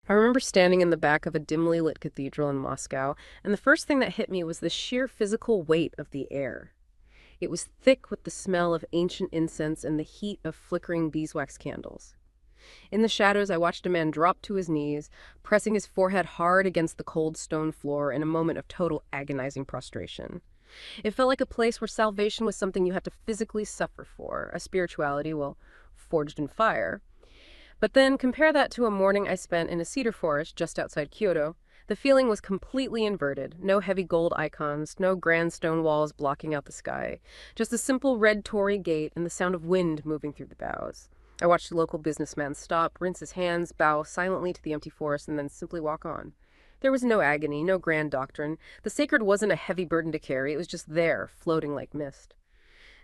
I remember standing in the back of a dimly lit cathedral in Moscow, and the first thing that hit me was the sheer physical weight of the air. It was thick with the smell of ancient incense and the heat of flickering beeswax candles. In the shadows, I watched a man drop to his knees, pressing his forehead hard against the cold stone floor in a moment of total agonizing prostration. It felt like a place where salvation was something you had to physically suffer for, a spirituality, well, forged in fire. But then compare that to a morning I spent in a cedar forest just outside Kyoto. The feeling was completely inverted. No heavy gold icons, no grand stone walls blocking out the sky. Just a simple red torii gate and the sound of wind moving through the boughs. I watched a local businessman stop, rinse his hands, bow silently to the empty forest, and then simply walk on. There was no agony, no grand doctrine. The sacred wasn't a heavy burden to carry. It was just there, floating like mist.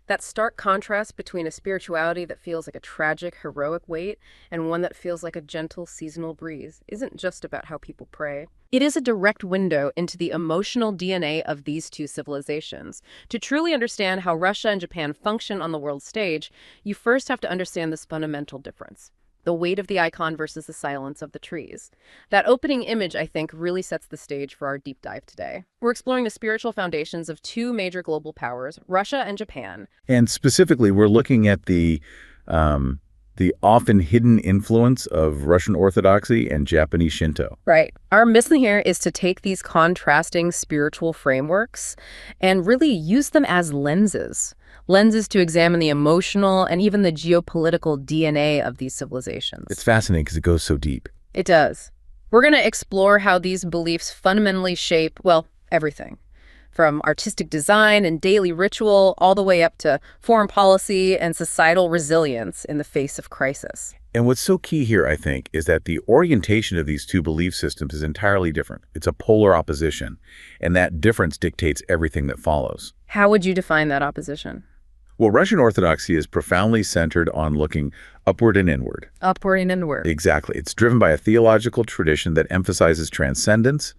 That stark contrast between a spirituality that feels like a tragic, heroic weight and one that feels like a gentle, seasonal breeze isn't just about how people pray. It is a direct window into the emotional DNA of these two civilizations. To truly understand how Russia and Japan function on the world stage, you first have to understand this fundamental difference: the weight of the icon versus the silence of the trees. That opening image, I think, really sets the stage for our deep dive today. We're exploring the spiritual foundations of two major global powers, Russia and Japan. And specifically, we're looking at the often hidden influence of Russian Orthodoxy and Japanese Shinto. Right. Our mission here is to take these contrasting spiritual frameworks and really use them as lenses to examine the emotional and even the geopolitical DNA of these civilizations. It's fascinating because it goes so deep. It does. We're going to explore how these beliefs fundamentally shape, well, everything, from artistic design and daily ritual all the way up to foreign policy and societal resilience in the face of crisis. And what's so key here, I think, is that the orientation of these two belief systems is entirely different. It's a polar opposition, and that difference dictates everything that follows. How would you define that opposition? Well, Russian Orthodoxy is profoundly centered on looking upward and inward. Upward and inward. Exactly. It's driven by a theological tradition that emphasizes transcendence,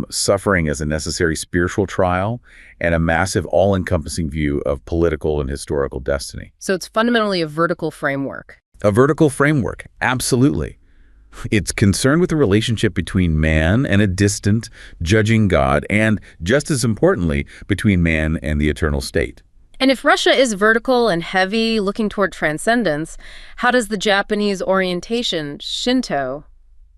suffering as a necessary spiritual trial, and a massive all-encompassing view of political and historical destiny. So it's fundamentally a vertical framework. A vertical framework, absolutely. It's concerned with the relationship between man and a distant, judging God, and, just as importantly, between man and the eternal state. And if Russia is vertical and heavy, looking toward transcendence, how does the Japanese orientation, Shinto,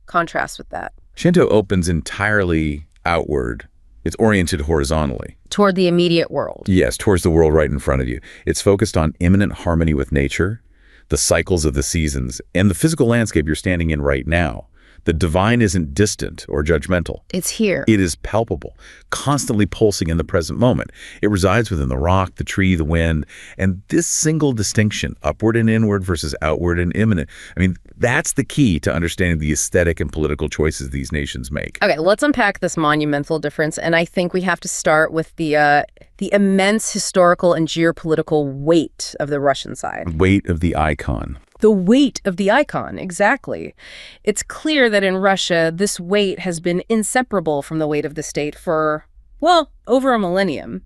contrast with that? Shinto opens entirely outward. It's oriented horizontally. Toward the immediate world. Yes, towards the world right in front of you. It's focused on imminent harmony with nature, the cycles of the seasons, and the physical landscape you're standing in right now. The divine isn't distant or judgmental. It's here. It is palpable, constantly pulsing in the present moment. It resides within the rock, the tree, the wind, and this single distinction, upward and inward versus outward and imminent, that's the key to understanding the aesthetic and political choices these nations make. Okay, let's unpack this monumental difference, and I think we have to start with the immense historical and geopolitical weight of the Russian side. Weight of the icon. The weight of the icon, exactly. It's clear that in Russia, this weight has been inseparable from the weight of the state for, well, over a millennium.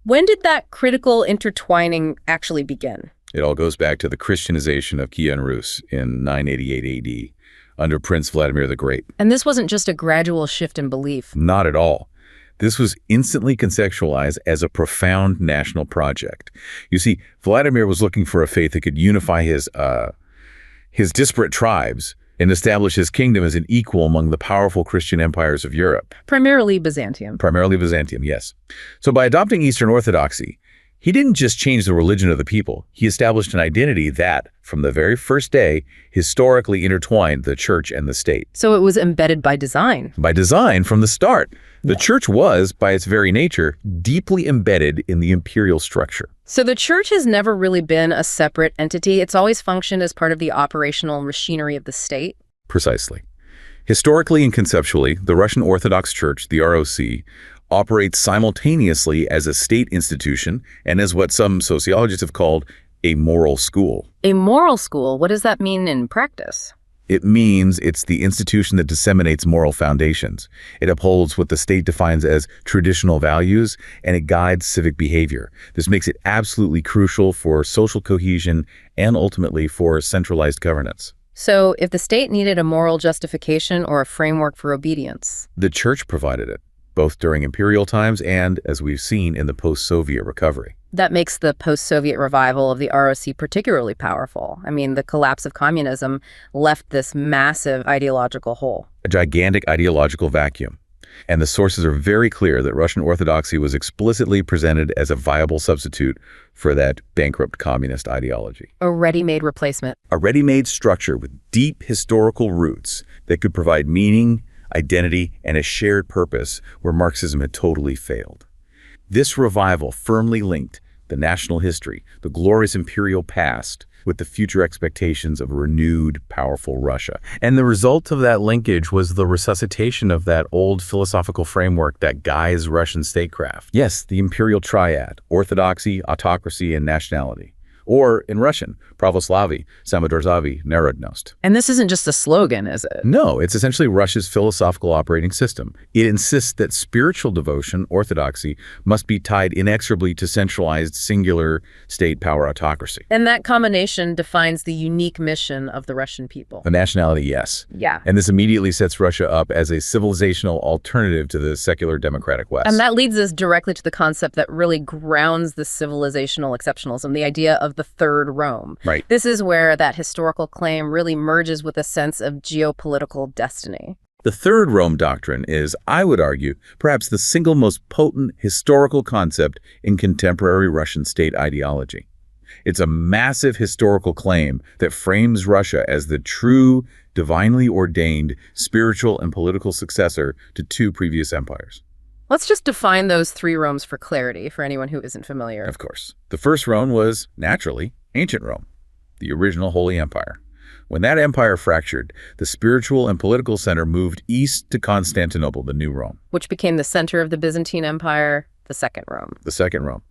When did that critical intertwining actually begin? It all goes back to the Christianization of Kievan Rus in 988 AD under Prince Vladimir the Great. And this wasn't just a gradual shift in belief. Not at all. This was instantly conceptualized as a profound national project. You see, Vladimir was looking for a faith that could unify his disparate tribes and establish his kingdom as an equal among the powerful Christian empires of Europe. Primarily Byzantium. Primarily Byzantium, yes. So by adopting Eastern Orthodoxy, he didn't just change the religion of the people. He established an identity that, from the very first day, historically intertwined the church and the state. So it was embedded by design. By design from the start. The church was, by its very nature, deeply embedded in the imperial structure. So the church has never really been a separate entity. It's always functioned as part of the operational machinery of the state. Precisely. Historically and conceptually, the Russian Orthodox Church, the ROC, operates simultaneously as a state institution and as what some sociologists have called a moral school. A moral school? What does that mean in practice? It means it's the institution that disseminates moral foundations. It upholds what the state defines as traditional values, and it guides civic behavior. This makes it absolutely crucial for social cohesion and ultimately for centralized governance. So if the state needed a moral justification or a framework for obedience. The church provided it, both during imperial times and, as we've seen, in the post-Soviet recovery. That makes the post-Soviet revival of the ROC particularly powerful. I mean, the collapse of communism left this massive ideological hole. A gigantic ideological vacuum. And the sources are very clear that Russian Orthodoxy was explicitly presented as a viable substitute for that bankrupt communist ideology. A ready-made replacement. A ready-made structure with deep historical roots that could provide meaning, identity, and a shared purpose where Marxism had totally failed. This revival firmly linked the national history, the glorious imperial past, with the future expectations of a renewed, powerful Russia. And the result of that linkage was the resuscitation of that old philosophical framework that guides Russian statecraft. Yes, the Imperial Triad, Orthodoxy, Autocracy, and Nationality. Or, in Russian, Pravoslavy, Samodrzavy, Narodnost. And this isn't just a slogan, is it? No, it's essentially Russia's philosophical operating system. It insists that spiritual devotion, orthodoxy, must be tied inexorably to centralized, singular state power autocracy. And that combination defines the unique mission of the Russian people. The nationality, yes. Yeah. And this immediately sets Russia up as a civilizational alternative to the secular democratic West. And that leads us directly to the concept that really grounds the civilizational exceptionalism, the idea of the Third Rome. Right. This is where that historical claim really merges with a sense of geopolitical destiny. The Third Rome Doctrine is, I would argue, perhaps the single most potent historical concept in contemporary Russian state ideology. It's a massive historical claim that frames Russia as the true, divinely ordained spiritual and political successor to two previous empires. Let's just define those three Romes for clarity for anyone who isn't familiar. Of course. The first Rome was, naturally, ancient Rome, the original Holy Empire. When that empire fractured, the spiritual and political center moved east to Constantinople, the new Rome. Which became the center of the Byzantine Empire, the Second Rome. The Second Rome.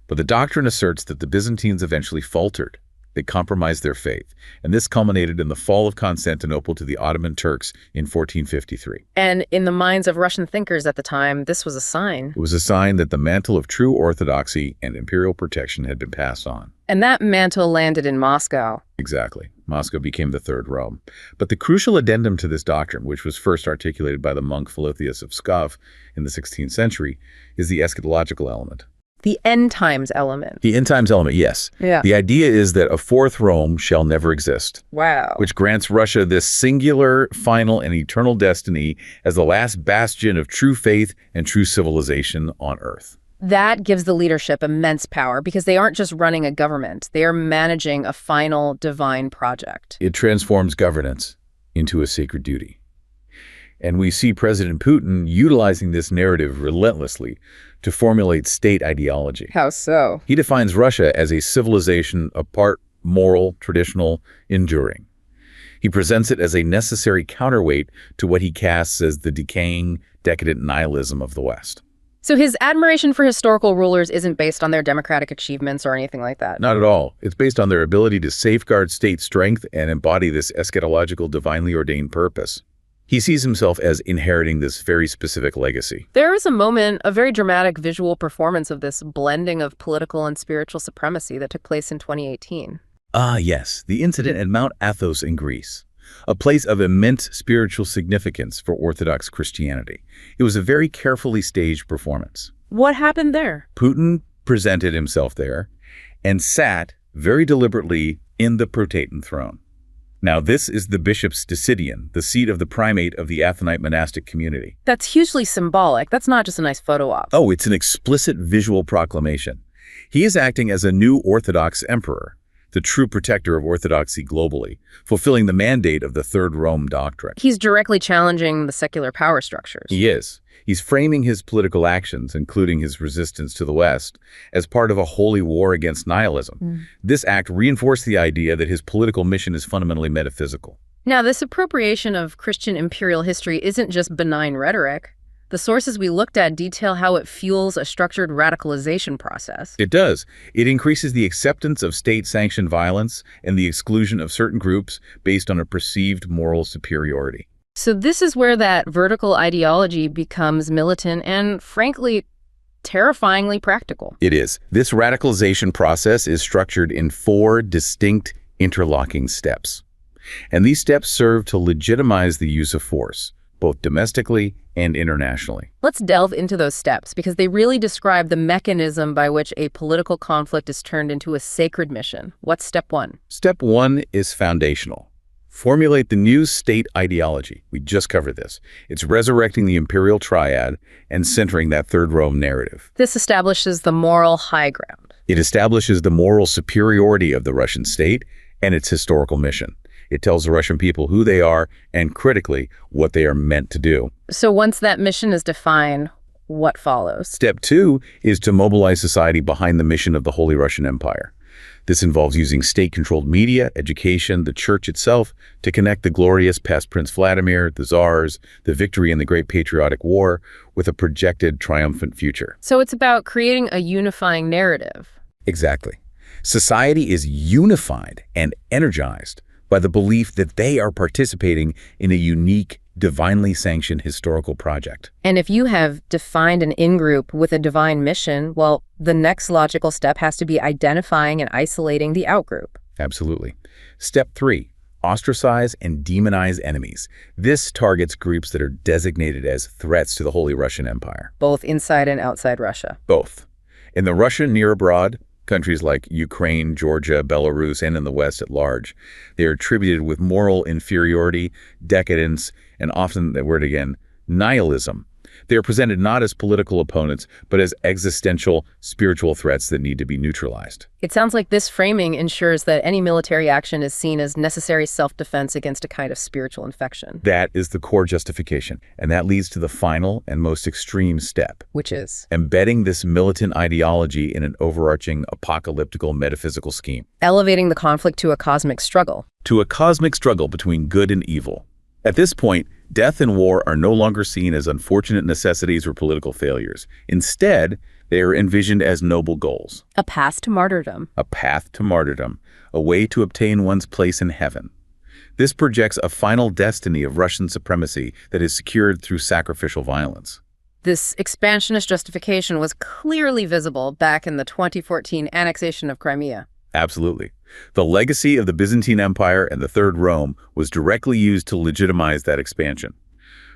But the doctrine asserts that the Byzantines eventually faltered. They compromised their faith, and this culminated in the fall of Constantinople to the Ottoman Turks in 1453. And in the minds of Russian thinkers at the time, this was a sign. It was a sign that the mantle of true orthodoxy and imperial protection had been passed on. And that mantle landed in Moscow. Exactly. Moscow became the Third Rome. But the crucial addendum to this doctrine, which was first articulated by the monk Philotheus of Pskov in the 16th century, is the eschatological element. The end times element. The end times element, yes. Yeah. The idea is that a fourth Rome shall never exist. Wow. Which grants Russia this singular, final, and eternal destiny as the last bastion of true faith and true civilization on Earth. That gives the leadership immense power because they aren't just running a government. They are managing a final divine project. It transforms governance into a sacred duty. And we see President Putin utilizing this narrative relentlessly to formulate state ideology. How so? He defines Russia as a civilization apart, moral, traditional, enduring. He presents it as a necessary counterweight to what he casts as the decaying, decadent nihilism of the West. So his admiration for historical rulers isn't based on their democratic achievements or anything like that? Not at all. It's based on their ability to safeguard state strength and embody this eschatological, divinely ordained purpose. He sees himself as inheriting this very specific legacy. There is a moment, a very dramatic visual performance of this blending of political and spiritual supremacy that took place in 2018. Ah, yes, the incident at Mount Athos in Greece, a place of immense spiritual significance for Orthodox Christianity. It was a very carefully staged performance. What happened there? Putin presented himself there and sat very deliberately in the protaton throne. Now, this is the bishop's Decidian, the seat of the primate of the Athonite monastic community. That's hugely symbolic. That's not just a nice photo op. Oh, it's an explicit visual proclamation. He is acting as a new Orthodox emperor, the true protector of orthodoxy globally, fulfilling the mandate of the Third Rome Doctrine. He's directly challenging the secular power structures. He is. He's framing his political actions, including his resistance to the West, as part of a holy war against nihilism. This act reinforced the idea that his political mission is fundamentally metaphysical. Now, this appropriation of Christian imperial history isn't just benign rhetoric. The sources we looked at detail how it fuels a structured radicalization process. It does. It increases the acceptance of state-sanctioned violence and the exclusion of certain groups based on a perceived moral superiority. So this is where that vertical ideology becomes militant and, frankly, terrifyingly practical. It is. This radicalization process is structured in 4 distinct interlocking steps. And these steps serve to legitimize the use of force, both domestically and internationally. Let's delve into those steps because they really describe the mechanism by which a political conflict is turned into a sacred mission. What's step one? Step one is foundational. Formulate the new state ideology. We just covered this. It's resurrecting the Imperial Triad and centering that Third Rome narrative. This establishes the moral high ground. It establishes the moral superiority of the Russian state and its historical mission. It tells the Russian people who they are and, critically, what they are meant to do. So once that mission is defined, what follows? Step two is to mobilize society behind the mission of the Holy Russian Empire. This involves using state-controlled media, education, the church itself to connect the glorious past Prince Vladimir, the Tsars, the victory in the Great Patriotic War with a projected triumphant future. So it's about creating a unifying narrative. Exactly. Society is unified and energized by the belief that they are participating in a unique, divinely sanctioned historical project. And if you have defined an in-group with a divine mission, well, the next logical step has to be identifying and isolating the out-group. Absolutely. Step three, ostracize and demonize enemies. This targets groups that are designated as threats to the Holy Russian Empire. Both inside and outside Russia. Both. In the Russian near abroad, countries like Ukraine, Georgia, Belarus, and in the West at large, they are attributed with moral inferiority, decadence, and often, that word again, nihilism. They are presented not as political opponents, but as existential, spiritual threats that need to be neutralized. It sounds like this framing ensures that any military action is seen as necessary self-defense against a kind of spiritual infection. That is the core justification, and that leads to the final and most extreme step. Which is? Embedding this militant ideology in an overarching, apocalyptical, metaphysical scheme. Elevating the conflict to a cosmic struggle. To a cosmic struggle between good and evil. At this point, death and war are no longer seen as unfortunate necessities or political failures. Instead, they are envisioned as noble goals. A path to martyrdom. A path to martyrdom, a way to obtain one's place in heaven. This projects a final destiny of Russian supremacy that is secured through sacrificial violence. This expansionist justification was clearly visible back in the 2014 annexation of Crimea. Absolutely. The legacy of the Byzantine Empire and the Third Rome was directly used to legitimize that expansion.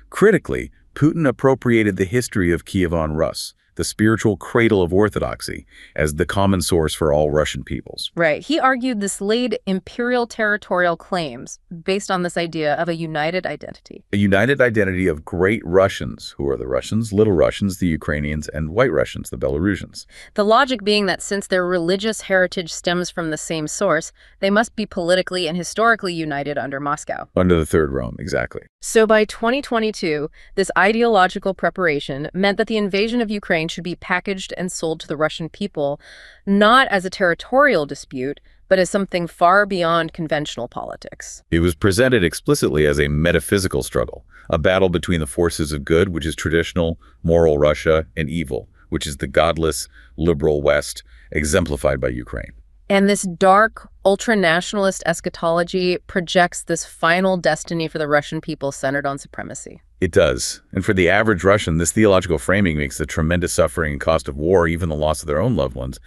Critically, Putin appropriated the history of Kievan Rus, the spiritual cradle of Orthodoxy, as the common source for all Russian peoples. Right. He argued this laid imperial territorial claims based on this idea of a united identity. A united identity of great Russians, who are the Russians, Little Russians, the Ukrainians, and White Russians, the Belarusians. The logic being that since their religious heritage stems from the same source, they must be politically and historically united under Moscow. Under the Third Rome, exactly. So by 2022, this ideological preparation meant that the invasion of Ukraine should be packaged and sold to the Russian people, not as a territorial dispute, but as something far beyond conventional politics. It was presented explicitly as a metaphysical struggle, a battle between the forces of good, which is traditional, moral Russia, and evil, which is the godless, liberal West, exemplified by Ukraine. And this dark, ultra-nationalist eschatology projects this final destiny for the Russian people centered on supremacy. It does. And for the average Russian, this theological framing makes the tremendous suffering and cost of war, even the loss of their own loved ones,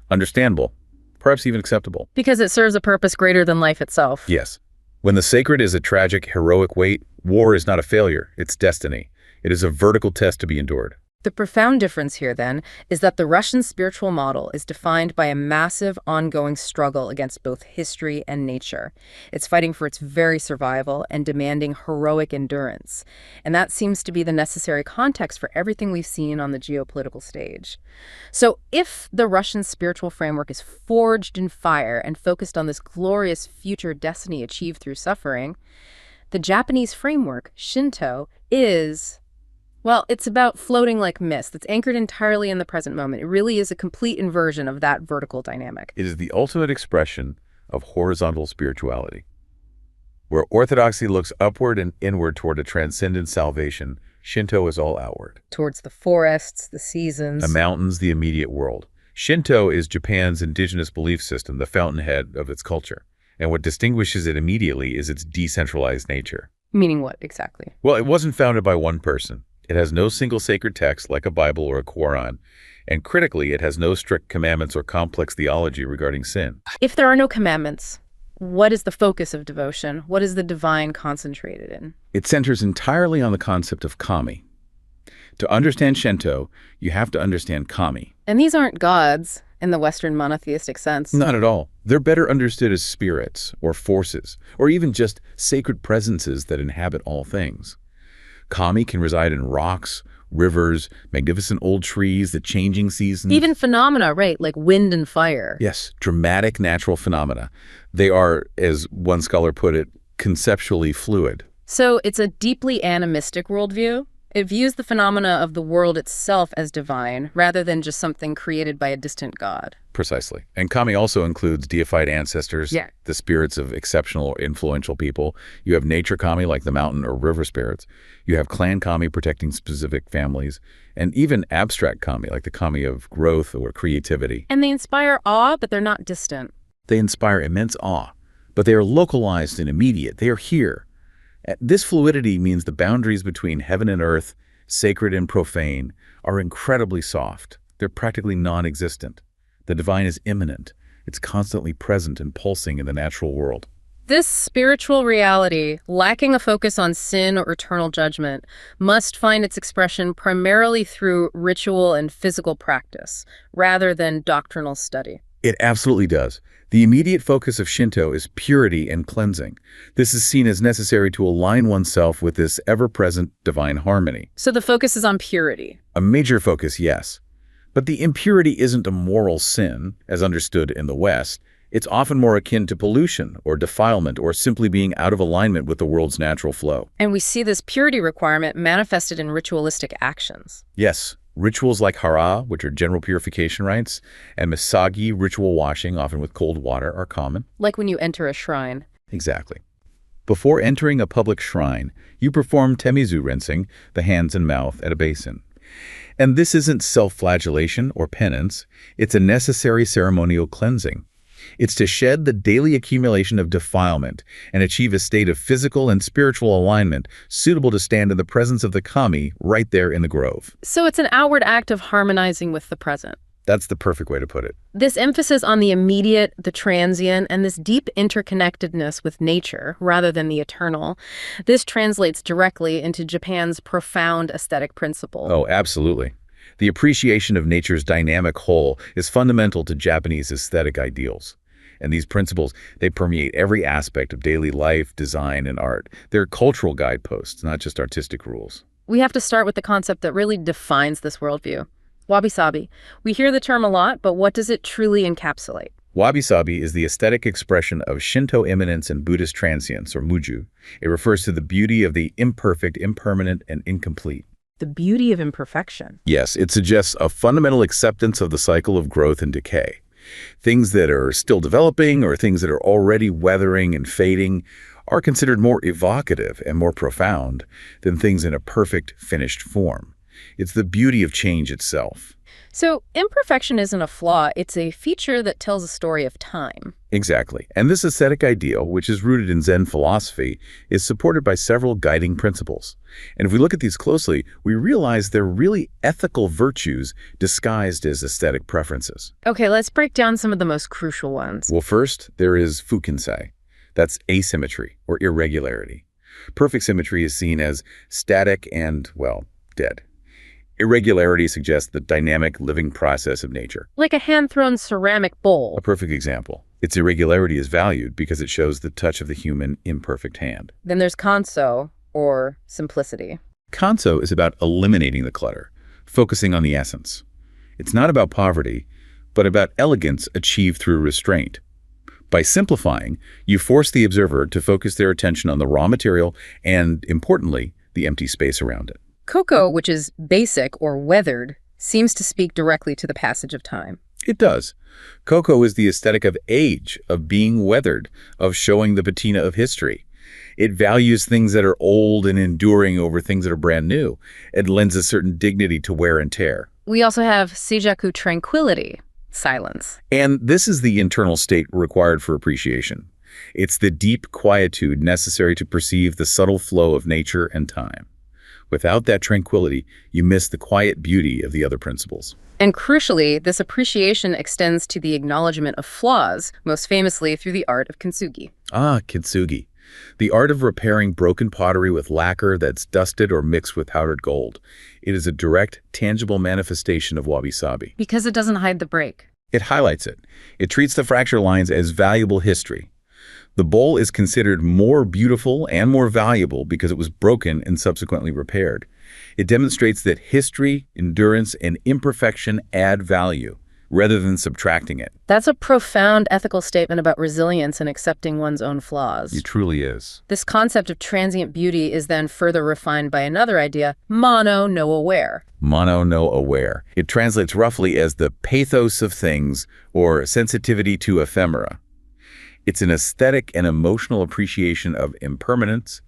understandable, perhaps even acceptable. Because it serves a purpose greater than life itself. Yes. When the sacred is a tragic, heroic weight, war is not a failure, it's destiny. It is a vertical test to be endured. The profound difference here, then, is that the Russian spiritual model is defined by a massive, ongoing struggle against both history and nature. It's fighting for its very survival and demanding heroic endurance. And that seems to be the necessary context for everything we've seen on the geopolitical stage. So if the Russian spiritual framework is forged in fire and focused on this glorious future destiny achieved through suffering, the Japanese framework, Shinto, is... well, it's about floating like mist. It's anchored entirely in the present moment. It really is a complete inversion of that vertical dynamic. It is the ultimate expression of horizontal spirituality. Where orthodoxy looks upward and inward toward a transcendent salvation, Shinto is all outward. Towards the forests, the seasons. The mountains, the immediate world. Shinto is Japan's indigenous belief system, the fountainhead of its culture. And what distinguishes it immediately is its decentralized nature. Meaning what, exactly? Well, it wasn't founded by one person. It has no single sacred text like a Bible or a Quran, and critically, it has no strict commandments or complex theology regarding sin. If there are no commandments, What is the focus of devotion? What is the divine concentrated in? It centers entirely on the concept of kami. To understand Shinto, you have to understand kami. And these aren't gods in the Western monotheistic sense. Not at all. They're better understood as spirits or forces, or even just sacred presences that inhabit all things. Kami can reside in rocks, rivers, magnificent old trees, the changing seasons. Even phenomena, right, like wind and fire. Yes, dramatic natural phenomena. They are, as one scholar put it, conceptually fluid. So it's a deeply animistic worldview. It views the phenomena of the world itself as divine, rather than just something created by a distant god. Precisely. And kami also includes deified ancestors, the spirits of exceptional or influential people. You have nature kami, like the mountain or river spirits. You have clan kami protecting specific families, and even abstract kami, like the kami of growth or creativity. And they inspire awe, but they're not distant. They inspire immense awe, but they are localized and immediate. They are here. This fluidity means the boundaries between heaven and earth, sacred and profane, are incredibly soft. They're practically non-existent. The divine is imminent. It's constantly present and pulsing in the natural world. This spiritual reality, lacking a focus on sin or eternal judgment, must find its expression primarily through ritual and physical practice, rather than doctrinal study. It absolutely does. The immediate focus of Shinto is purity and cleansing. This is seen as necessary to align oneself with this ever-present divine harmony. So the focus is on purity. A major focus, yes. But the impurity isn't a moral sin, as understood in the West. It's often more akin to pollution or defilement or simply being out of alignment with the world's natural flow. And we see this purity requirement manifested in ritualistic actions. Yes. Rituals like hara, which are general purification rites, and misagi, ritual washing, often with cold water, are common. Like when you enter a shrine. Exactly. Before entering a public shrine, you perform temizu rinsing, the hands and mouth, at a basin. And this isn't self-flagellation or penance. It's a necessary ceremonial cleansing. It's to shed the daily accumulation of defilement and achieve a state of physical and spiritual alignment suitable to stand in the presence of the kami right there in the grove. So it's an outward act of harmonizing with the present. That's the perfect way to put it. This emphasis on the immediate, the transient, and this deep interconnectedness with nature, rather than the eternal, this translates directly into Japan's profound aesthetic principle. Oh, absolutely. The appreciation of nature's dynamic whole is fundamental to Japanese aesthetic ideals. And these principles, they permeate every aspect of daily life, design, and art. They're cultural guideposts, not just artistic rules. We have to start with the concept that really defines this worldview. Wabi-sabi. We hear the term a lot, but what does it truly encapsulate? Wabi-sabi is the aesthetic expression of Shinto immanence and Buddhist transience, or muju. It refers to the beauty of the imperfect, impermanent, and incomplete. The beauty of imperfection. Yes, it suggests a fundamental acceptance of the cycle of growth and decay. Things that are still developing or things that are already weathering and fading are considered more evocative and more profound than things in a perfect, finished form. It's the beauty of change itself. So imperfection isn't a flaw, it's a feature that tells a story of time. Exactly. And this aesthetic ideal, which is rooted in Zen philosophy, is supported by several guiding principles. And if we look at these closely, we realize they're really ethical virtues disguised as aesthetic preferences. Okay, let's break down some of the most crucial ones. Well, first, there is fukinsei. That's asymmetry or irregularity. Perfect symmetry is seen as static and, well, dead. Irregularity suggests the dynamic living process of nature. Like a hand-thrown ceramic bowl. A perfect example. Its irregularity is valued because it shows the touch of the human imperfect hand. Then there's kanso, or simplicity. Kanso is about eliminating the clutter, focusing on the essence. It's not about poverty, but about elegance achieved through restraint. By simplifying, you force the observer to focus their attention on the raw material and, importantly, the empty space around it. Koko, which is basic or weathered, seems to speak directly to the passage of time. It does. Koko is the aesthetic of age, of being weathered, of showing the patina of history. It values things that are old and enduring over things that are brand new. It lends a certain dignity to wear and tear. We also have Seijaku, tranquility, silence. And this is the internal state required for appreciation. It's the deep quietude necessary to perceive the subtle flow of nature and time. Without that tranquility, you miss the quiet beauty of the other principles. And crucially, this appreciation extends to the acknowledgement of flaws, most famously through the art of kintsugi. Ah, kintsugi. The art of repairing broken pottery with lacquer that's dusted or mixed with powdered gold. It is a direct, tangible manifestation of wabi-sabi. Because it doesn't hide the break. It highlights it. It treats the fracture lines as valuable history. The bowl is considered more beautiful and more valuable because it was broken and subsequently repaired. It demonstrates that history, endurance, and imperfection add value, rather than subtracting it. That's a profound ethical statement about resilience and accepting one's own flaws. It truly is. This concept of transient beauty is then further refined by another idea, mono no aware. Mono no aware. It translates roughly as the pathos of things or sensitivity to ephemera. It's an aesthetic and emotional appreciation of impermanence,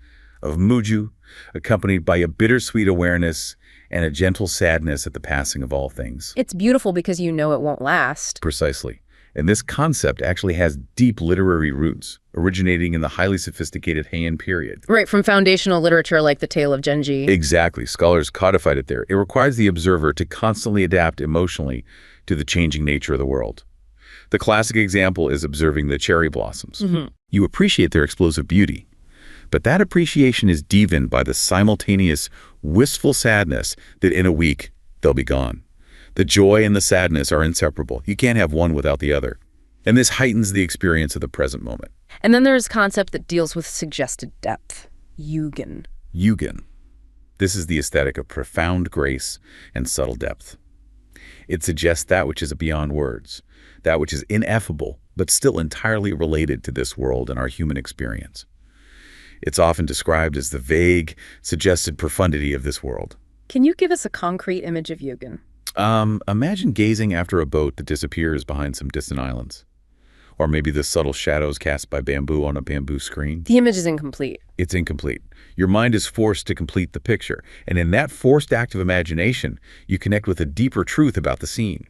of muju, accompanied by a bittersweet awareness and a gentle sadness at the passing of all things. It's beautiful because you know it won't last. Precisely. And this concept actually has deep literary roots, originating in the highly sophisticated Heian period. Right, from foundational literature like The Tale of Genji. Exactly. Scholars codified it there. It requires the observer to constantly adapt emotionally to the changing nature of the world. The classic example is observing the cherry blossoms. You appreciate their explosive beauty, but that appreciation is deepened by the simultaneous, wistful sadness that in a week, they'll be gone. The joy and the sadness are inseparable. You can't have one without the other. And this heightens the experience of the present moment. And then there's a concept that deals with suggested depth, yugen. Yugen. This is the aesthetic of profound grace and subtle depth. It suggests that which is beyond words, that which is ineffable, but still entirely related to this world and our human experience. It's often described as the vague, suggested profundity of this world. Can you give us a concrete image of yugen? Imagine gazing after a boat that disappears behind some distant islands. Or maybe the subtle shadows cast by bamboo on a bamboo screen. The image is incomplete. It's incomplete. Your mind is forced to complete the picture. And in that forced act of imagination, you connect with a deeper truth about the scene.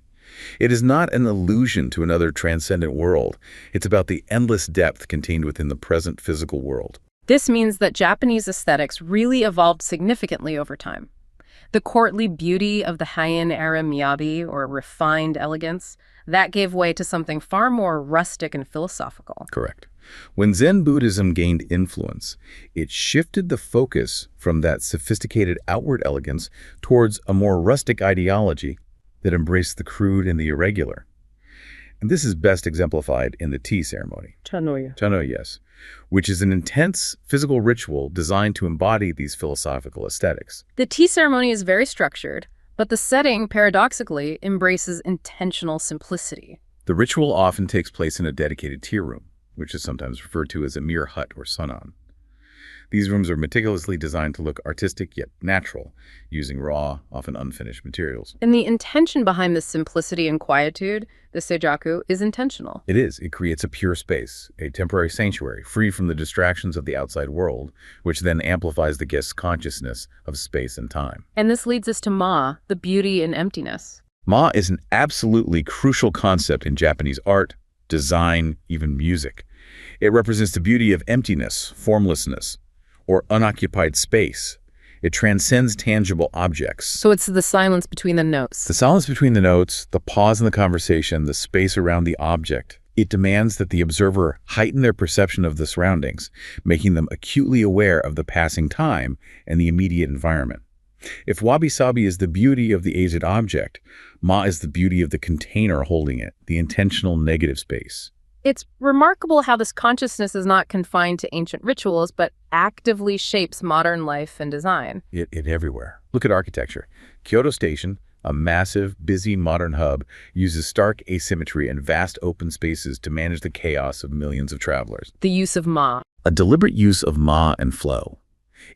It is not an allusion to another transcendent world. It's about the endless depth contained within the present physical world. This means that Japanese aesthetics really evolved significantly over time. The courtly beauty of the Heian-era miyabi, or refined elegance, that gave way to something far more rustic and philosophical. Correct. When Zen Buddhism gained influence, it shifted the focus from that sophisticated outward elegance towards a more rustic ideology that embraced the crude and the irregular. And this is best exemplified in the tea ceremony. Chanoya. Chanoya, yes, which is an intense physical ritual designed to embody these philosophical aesthetics. The tea ceremony is very structured, but the setting, paradoxically, embraces intentional simplicity. The ritual often takes place in a dedicated tea room, which is sometimes referred to as a mere hut or sunon. These rooms are meticulously designed to look artistic yet natural, using raw, often unfinished materials. And the intention behind this simplicity and quietude, the seijaku, is intentional. It is. It creates a pure space, a temporary sanctuary, free from the distractions of the outside world, which then amplifies the guest's consciousness of space and time. And this leads us to ma, the beauty in emptiness. Ma is an absolutely crucial concept in Japanese art, design, even music. It represents the beauty of emptiness, formlessness, or unoccupied space. It transcends tangible objects. So it's the silence between the notes. The silence between the notes, the pause in the conversation, the space around the object. It demands that the observer heighten their perception of the surroundings, making them acutely aware of the passing time and the immediate environment. If wabi-sabi is the beauty of the aged object, ma is the beauty of the container holding it, the intentional negative space. It's remarkable how this consciousness is not confined to ancient rituals, but actively shapes modern life and design. It everywhere. Look at architecture. Kyoto Station, a massive, busy modern hub, uses stark asymmetry and vast open spaces to manage the chaos of millions of travelers. The use of ma. A deliberate use of ma and flow.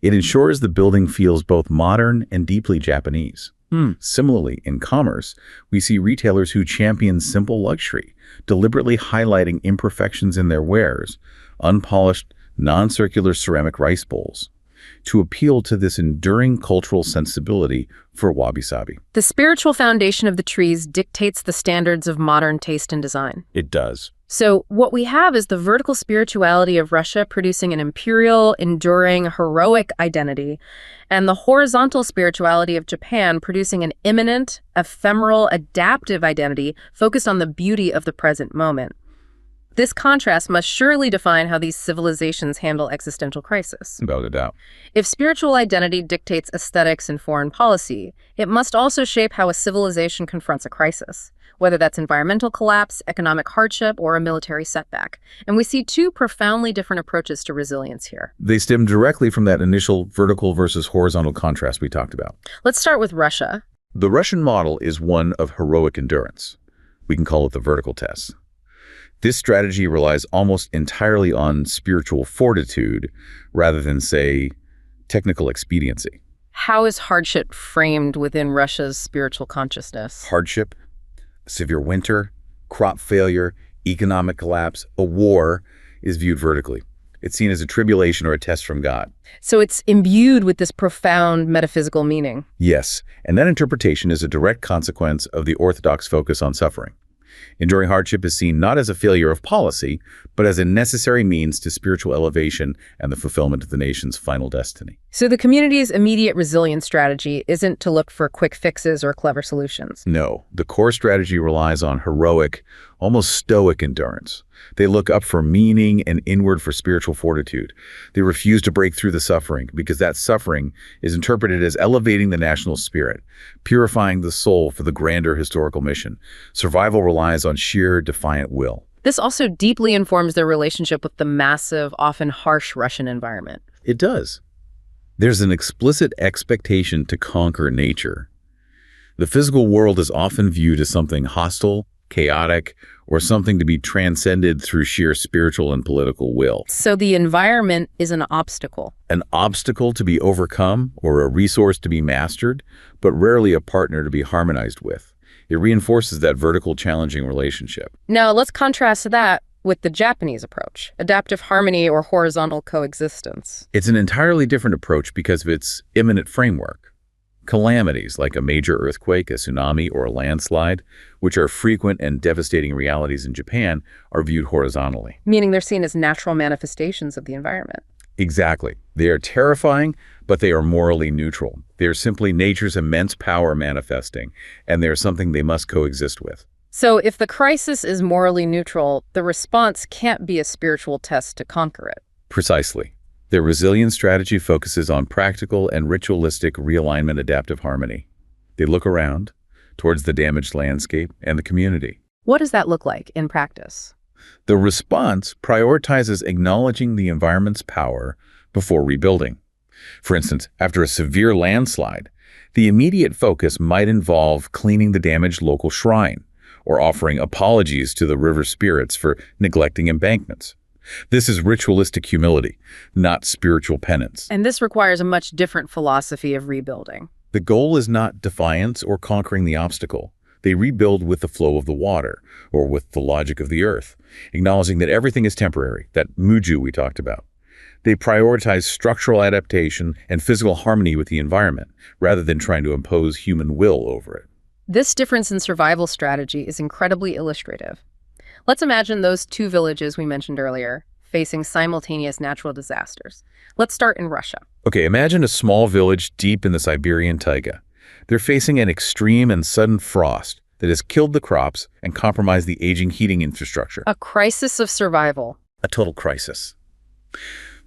It ensures the building feels both modern and deeply Japanese. Similarly, in commerce, we see retailers who champion simple luxury, deliberately highlighting imperfections in their wares, unpolished, non-circular ceramic rice bowls, to appeal to this enduring cultural sensibility for wabi-sabi. The spiritual foundation of the trees dictates the standards of modern taste and design. It does. So what we have is the vertical spirituality of Russia producing an imperial, enduring, heroic identity, and the horizontal spirituality of Japan producing an imminent, ephemeral, adaptive identity focused on the beauty of the present moment. This contrast must surely define how these civilizations handle existential crisis. Without a doubt. If spiritual identity dictates aesthetics and foreign policy, it must also shape how a civilization confronts a crisis, whether that's environmental collapse, economic hardship, or a military setback. And we see two profoundly different approaches to resilience here. They stem directly from that initial vertical versus horizontal contrast we talked about. Let's start with Russia. The Russian model is one of heroic endurance. We can call it the vertical test. This strategy relies almost entirely on spiritual fortitude rather than, say, technical expediency. How is hardship framed within Russia's spiritual consciousness? Hardship, severe winter, crop failure, economic collapse, a war is viewed vertically. It's seen as a tribulation or a test from God. So it's imbued with this profound metaphysical meaning. Yes, and that interpretation is a direct consequence of the Orthodox focus on suffering. Enduring hardship is seen not as a failure of policy, but as a necessary means to spiritual elevation and the fulfillment of the nation's final destiny. So the community's immediate resilience strategy isn't to look for quick fixes or clever solutions. No, the core strategy relies on heroic, almost stoic endurance. They look up for meaning and inward for spiritual fortitude. They refuse to break through the suffering because that suffering is interpreted as elevating the national spirit, purifying the soul for the grander historical mission. Survival relies on sheer, defiant will. This also deeply informs their relationship with the massive, often harsh Russian environment. It does. There's an explicit expectation to conquer nature. The physical world is often viewed as something hostile, chaotic, or something to be transcended through sheer spiritual and political will. So the environment is an obstacle. An obstacle to be overcome or a resource to be mastered, but rarely a partner to be harmonized with. It reinforces that vertical challenging relationship. Now let's contrast that with the Japanese approach, adaptive harmony or horizontal coexistence. It's an entirely different approach because of its imminent framework. Calamities like a major earthquake, a tsunami, or a landslide, which are frequent and devastating realities in Japan, are viewed horizontally. Meaning they're seen as natural manifestations of the environment. Exactly. They are terrifying, but they are morally neutral. They are simply nature's immense power manifesting, and they are something they must coexist with. So if the crisis is morally neutral, the response can't be a spiritual test to conquer it. Precisely. Their resilience strategy focuses on practical and ritualistic realignment adaptive harmony. They look around, towards the damaged landscape and the community. What does that look like in practice? The response prioritizes acknowledging the environment's power before rebuilding. For instance, after a severe landslide, the immediate focus might involve cleaning the damaged local shrine or offering apologies to the river spirits for neglecting embankments. This is ritualistic humility, not spiritual penance. And this requires a much different philosophy of rebuilding. The goal is not defiance or conquering the obstacle. They rebuild with the flow of the water or with the logic of the earth, acknowledging that everything is temporary, that muju we talked about. They prioritize structural adaptation and physical harmony with the environment, rather than trying to impose human will over it. This difference in survival strategy is incredibly illustrative. Let's imagine those two villages we mentioned earlier, facing simultaneous natural disasters. Let's start in Russia. Okay, imagine a small village deep in the Siberian taiga. They're facing an extreme and sudden frost that has killed the crops and compromised the aging heating infrastructure. A crisis of survival. A total crisis.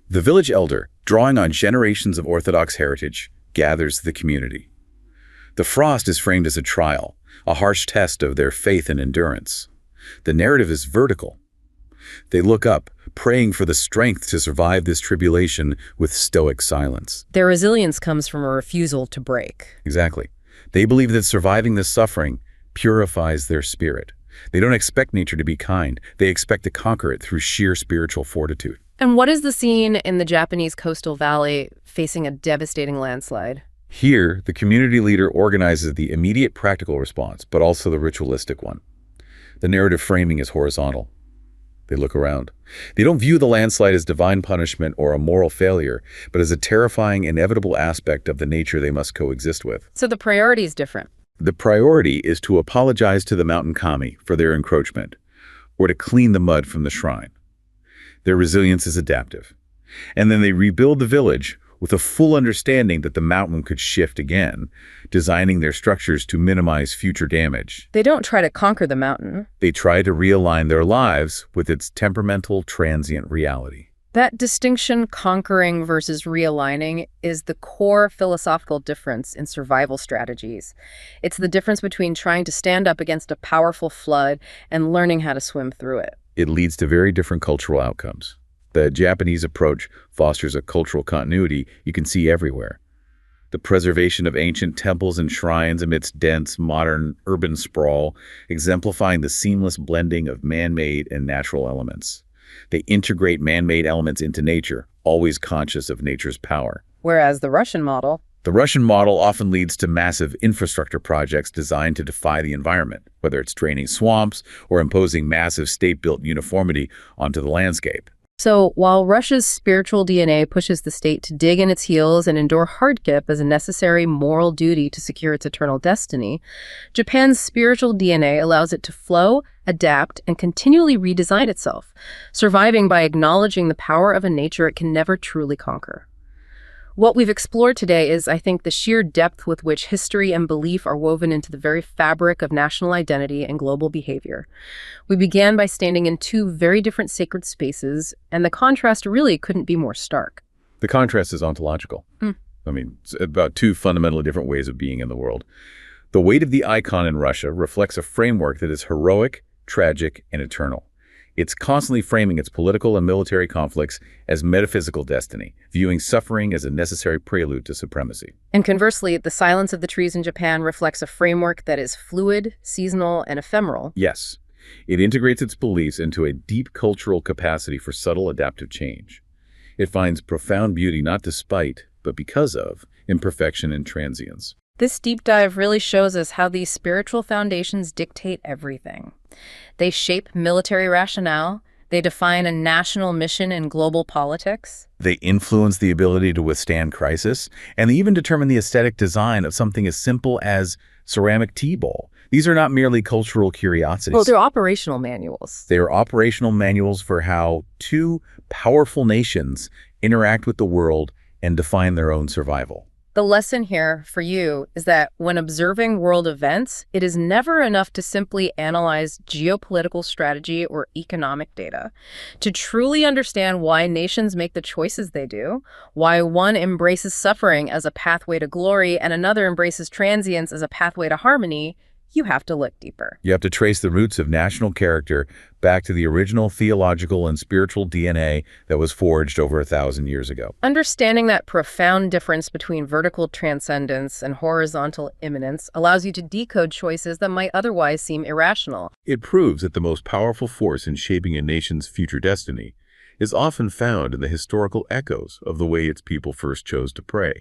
The village elder, drawing on generations of Orthodox heritage, gathers the community. The frost is framed as a trial, a harsh test of their faith and endurance. The narrative is vertical. They look up, praying for the strength to survive this tribulation with stoic silence. Their resilience comes from a refusal to break. Exactly. They believe that surviving this suffering purifies their spirit. They don't expect nature to be kind. They expect to conquer it through sheer spiritual fortitude. And what is the scene in the Japanese coastal valley facing a devastating landslide? Here, the community leader organizes the immediate practical response, but also the ritualistic one. The narrative framing is horizontal. They look around. They don't view the landslide as divine punishment or a moral failure, but as a terrifying, inevitable aspect of the nature they must coexist with. So the priority is different. The priority is to apologize to the mountain kami for their encroachment, or to clean the mud from the shrine. Their resilience is adaptive. And then they rebuild the village with a full understanding that the mountain could shift again, designing their structures to minimize future damage. They don't try to conquer the mountain. They try to realign their lives with its temperamental, transient reality. That distinction, conquering versus realigning, is the core philosophical difference in survival strategies. It's the difference between trying to stand up against a powerful flood and learning how to swim through it. It leads to very different cultural outcomes. The Japanese approach fosters a cultural continuity you can see everywhere. The preservation of ancient temples and shrines amidst dense, modern, urban sprawl, exemplifying the seamless blending of man-made and natural elements. They integrate man-made elements into nature, always conscious of nature's power. Whereas the Russian model often leads to massive infrastructure projects designed to defy the environment, whether it's draining swamps or imposing massive state-built uniformity onto the landscape. So while Russia's spiritual DNA pushes the state to dig in its heels and endure hardship as a necessary moral duty to secure its eternal destiny, Japan's spiritual DNA allows it to flow, adapt, and continually redesign itself, surviving by acknowledging the power of a nature it can never truly conquer. What we've explored today is, I think, the sheer depth with which history and belief are woven into the very fabric of national identity and global behavior. We began by standing in two very different sacred spaces, and the contrast really couldn't be more stark. The contrast is ontological. It's about two fundamentally different ways of being in the world. The weight of the icon in Russia reflects a framework that is heroic, tragic, and eternal. It's constantly framing its political and military conflicts as metaphysical destiny, viewing suffering as a necessary prelude to supremacy. And conversely, the silence of the trees in Japan reflects a framework that is fluid, seasonal, and ephemeral. Yes, it integrates its beliefs into a deep cultural capacity for subtle adaptive change. It finds profound beauty not despite, but because of, imperfection and transience. This deep dive really shows us how these spiritual foundations dictate everything. They shape military rationale, they define a national mission in global politics. They influence the ability to withstand crisis, and they even determine the aesthetic design of something as simple as ceramic tea bowl. These are not merely cultural curiosities. Well, they're operational manuals. They are operational manuals for how two powerful nations interact with the world and define their own survival. The lesson here for you is that when observing world events, it is never enough to simply analyze geopolitical strategy or economic data. To truly understand why nations make the choices they do, why one embraces suffering as a pathway to glory and another embraces transience as a pathway to harmony, you have to look deeper. You have to trace the roots of national character back to the original theological and spiritual DNA that was forged over 1,000 years ago. Understanding that profound difference between vertical transcendence and horizontal imminence allows you to decode choices that might otherwise seem irrational. It proves that the most powerful force in shaping a nation's future destiny is often found in the historical echoes of the way its people first chose to pray.